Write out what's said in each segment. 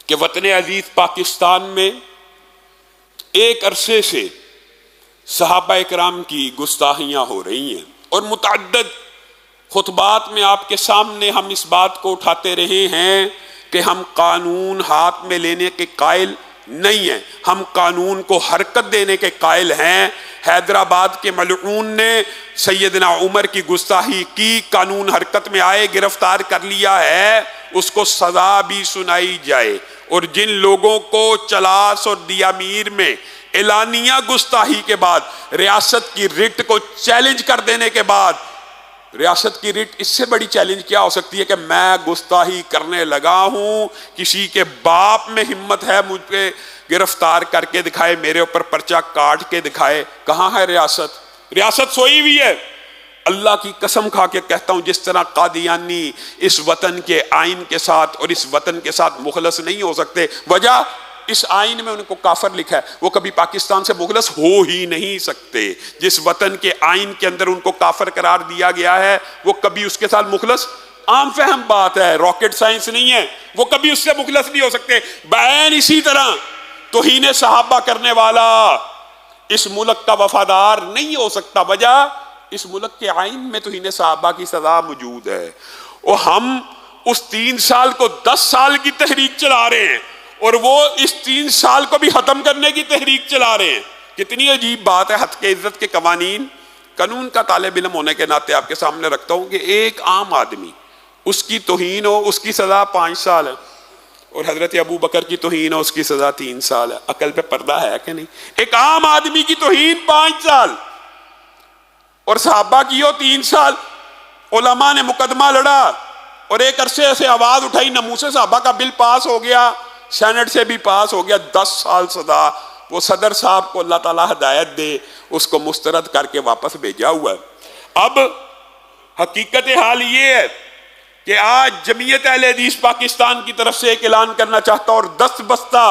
کہ وطن عزیز پاکستان میں ایک عرصے سے صحابہ اکرام کی گستاخیاں ہو رہی ہیں، اور متعدد خطبات میں آپ کے سامنے ہم اس بات کو اٹھاتے رہے ہیں کہ ہم قانون ہاتھ میں لینے کے قائل نہیں ہیں، ہم قانون کو حرکت دینے کے قائل ہیں۔ حیدرآباد کے ملعون نے سیدنا عمر کی گستاخی کی، قانون حرکت میں آئے، گرفتار کر لیا ہے، اس کو سزا بھی سنائی جائے۔ اور جن لوگوں کو چلاس اور دیامیر میں اعلانیہ گستاخی کے بعد ریاست کی رٹ کو چیلنج کر دینے کے بعد، ریاست کی رٹ اس سے بڑی چیلنج کیا ہو سکتی ہے کہ میں گستاخی کرنے لگا ہوں، کسی کے باپ میں ہمت ہے مجھ پہ گرفتار کر کے دکھائے، میرے اوپر پرچہ کاٹ کے دکھائے۔ کہاں ہے ریاست؟ ریاست سوئی ہوئی ہے۔ اللہ کی قسم کھا کے کہتا ہوں، جس طرح قادیانی اس وطن کے آئین کے ساتھ اور اس وطن کے ساتھ مخلص نہیں ہو سکتے، وجہ اس آئین میں ان کو کافر لکھا ہے، وہ کبھی پاکستان سے مخلص ہو ہی نہیں سکتے۔ جس وطن کے آئین کے اندر ان کو کافر قرار دیا گیا ہے، وہ کبھی اس کے ساتھ مخلص، عام فہم بات ہے، راکٹ سائنس نہیں ہے، وہ کبھی اس سے مخلص نہیں ہو سکتے۔ بعین اسی طرح توہین صحابہ کرنے والا اس ملک کا وفادار نہیں ہو سکتا، وجہ اس ملک کے آئین میں توہین صحابہ کی سزا موجود ہے۔ اور ہم اس 3 سال کو 10 سال کی تحریک چلا رہے ہیں، اور وہ اس 3 سال کو بھی ختم کرنے کی تحریک چلا رہے ہیں۔ کتنی عجیب بات ہے۔ حد کے عزت کے قوانین، قانون کا طالب علم ہونے کے ناطے آپ کے سامنے رکھتا ہوں کہ ایک عام آدمی، اس کی توہین ہو، اس کی سزا 5 سال ہے، اور حضرت ابو بکر کی توہین ہو، اس کی سزا 3 سال ہے۔ عقل پہ پردہ ہے کہ نہیں؟ ایک عام آدمی کی توہین 5 سال اور صحابہ کی ہو 3 سال۔ علماء نے مقدمہ لڑا اور ایک عرصے سے آواز اٹھائی، ناموس صحابہ کا بل پاس ہو گیا، سینٹ سے بھی پاس ہو گیا، 10 سال سزا۔ وہ صدر صاحب کو اللہ تعالیٰ ہدایت دے، اس کو مسترد کر کے واپس بھیجا ہوا ہے۔ اب حقیقت حال یہ ہے کہ آج جمعیت اہل حدیث پاکستان کی طرف سے ایک اعلان کرنا چاہتا ہوں، اور دست بستہ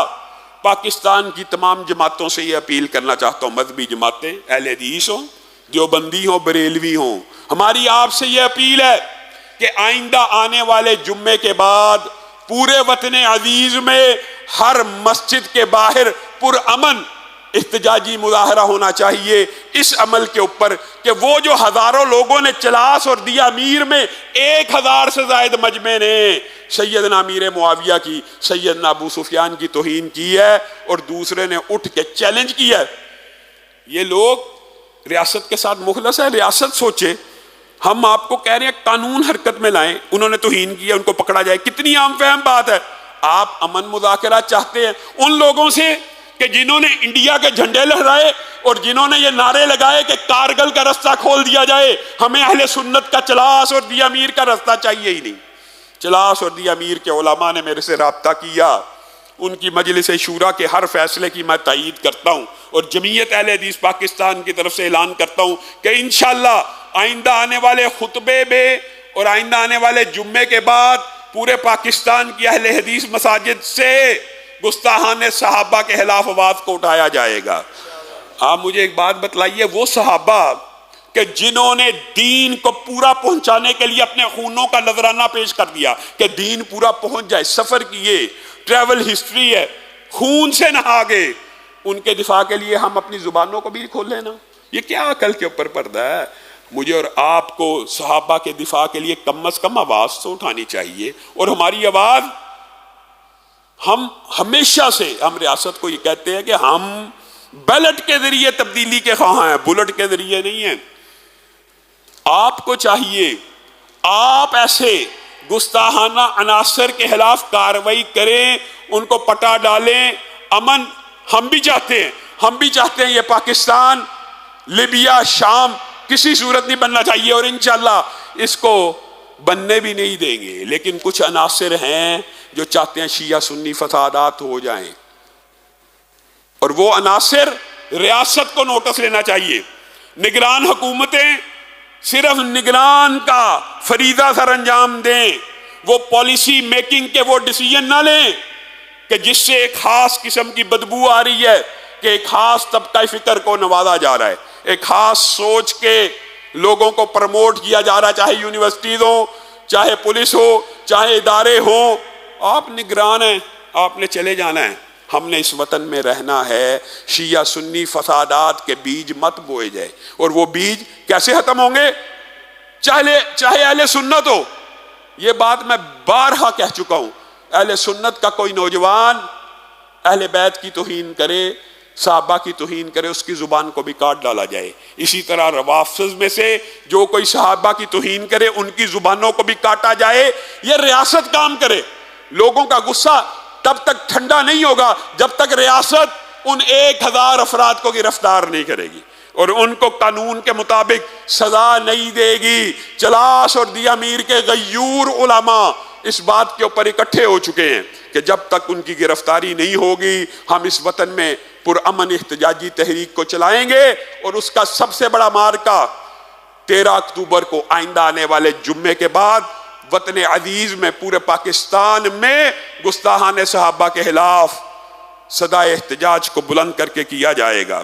پاکستان کی تمام جماعتوں سے یہ اپیل کرنا چاہتا ہوں، مذہبی جماعتیں، اہل حدیث ہوں، دیوبندی ہوں، بریلوی ہوں، ہماری آپ سے یہ اپیل ہے کہ آئندہ آنے والے جمعے کے بعد پورے وطن عزیز میں ہر مسجد کے باہر پرامن احتجاجی مظاہرہ ہونا چاہیے اس عمل کے اوپر کہ وہ جو ہزاروں لوگوں نے چلاس اور دیامیر میں 1000 سے زائد مجمع نے سیدنا امیر معاویہ کی، سیدنا ابو سفیان کی توہین کی ہے، اور دوسرے نے اٹھ کے چیلنج کیا ہے، یہ لوگ ریاست کے ساتھ مخلص ہے۔ ریاست سوچے، ہم آپ کو کہہ رہے ہیں قانون حرکت میں لائیں، انہوں نے توہین کیا، ان کو پکڑا جائے۔ کتنی عام فہم بات ہے۔ آپ امن مذاکرہ چاہتے ہیں ان لوگوں سے کہ جنہوں نے انڈیا کے جھنڈے لہرائے اور جنہوں نے یہ نعرے لگائے کہ کارگل کا رستہ کھول دیا جائے، ہمیں اہل سنت کا چلاس اور دیامیر کا رستہ چاہیے ہی نہیں۔ چلاس اور دیامیر کے علماء نے میرے سے رابطہ کیا، ان کی مجلس شورا کے ہر فیصلے کی میں تائید کرتا ہوں، اور جمعیت اہل حدیث پاکستان کی طرف سے اعلان کرتا ہوں کہ انشاءاللہ آئندہ آنے والے خطبے میں اور آئندہ آنے والے جمعے کے بعد پورے پاکستان کی اہل حدیث مساجد سے گستاخان صحابہ کے خلاف آواز کو اٹھایا جائے گا۔ آپ مجھے ایک بات بتلائیے، وہ صحابہ کہ جنہوں نے دین کو پورا پہنچانے کے لیے اپنے خونوں کا نذرانہ پیش کر دیا کہ دین پورا پہنچ جائے، سفر کیے، ٹریول ہسٹری ہے، خون سے نہا گئے، ان کے دفاع کے لیے ہم اپنی زبانوں کو بھی کھول لینا؟ یہ کیا عقل کے اوپر پردہ ہے؟ مجھے اور آپ کو صحابہ کے دفاع کے لیے کم از کم آواز تو اٹھانی چاہیے، اور ہماری آواز، ہم ہمیشہ سے ہم ریاست کو یہ کہتے ہیں کہ ہم بیلٹ کے ذریعے تبدیلی کے خواہاں ہیں، بلٹ کے ذریعے نہیں ہیں۔ آپ کو چاہیے آپ ایسے گستاخانہ عناصر کے خلاف کارروائی کریں، ان کو پٹا ڈالیں۔ امن ہم بھی چاہتے ہیں، ہم بھی چاہتے ہیں یہ پاکستان، لیبیا، شام کسی صورت نہیں بننا چاہیے، اور انشاءاللہ اس کو بننے بھی نہیں دیں گے، لیکن کچھ عناصر ہیں جو چاہتے ہیں شیعہ سنی فسادات ہو جائیں، اور وہ عناصر ریاست کو نوٹس لینا چاہیے۔ نگران حکومتیں صرف نگران کا فریضہ سر انجام دیں، وہ پالیسی میکنگ کے وہ ڈیسیژن نہ لیں کہ جس سے ایک خاص قسم کی بدبو آ رہی ہے، کہ ایک خاص طبقہ فکر کو نوازا جا رہا ہے، ایک خاص سوچ کے لوگوں کو پروموٹ کیا جا رہا ہے، چاہے یونیورسٹیز ہو، چاہے پولیس ہو، چاہے ادارے ہوں۔ آپ نگران ہیں، آپ نے چلے جانا ہے، ہم نے اس وطن میں رہنا ہے، شیعہ سنی فسادات کے بیج مت بوئے جائے۔ اور وہ بیج کیسے ختم ہوں گے؟ چاہے اہل سنت ہو، یہ بات میں بارہا کہہ چکا ہوں، اہل سنت کا کوئی نوجوان اہل بیت کی توہین کرے، صحابہ کی توہین کرے، اس کی زبان کو بھی کاٹ ڈالا جائے۔ اسی طرح روافض میں سے جو کوئی صحابہ کی توہین کرے ان کی زبانوں کو بھی کاٹا جائے۔ یہ ریاست کام کرے، لوگوں کا غصہ تب تک ٹھنڈا نہیں ہوگا جب تک ریاست ان 1000 افراد کو گرفتار نہیں کرے گی اور ان کو قانون کے مطابق سزا نہیں دے گی۔ چلاس اور دیا میر کے غیور علماء اس بات کے اوپر اکٹھے ہو چکے ہیں کہ جب تک ان کی گرفتاری نہیں ہوگی ہم اس وطن میں پرامن احتجاجی تحریک کو چلائیں گے، اور اس کا سب سے بڑا مارکا 13 اکتوبر کو آئندہ آنے والے جمعے کے بعد وطن عزیز میں پورے پاکستان میں گستاحان صحابہ کے خلاف صدائے احتجاج کو بلند کر کے کیا جائے گا۔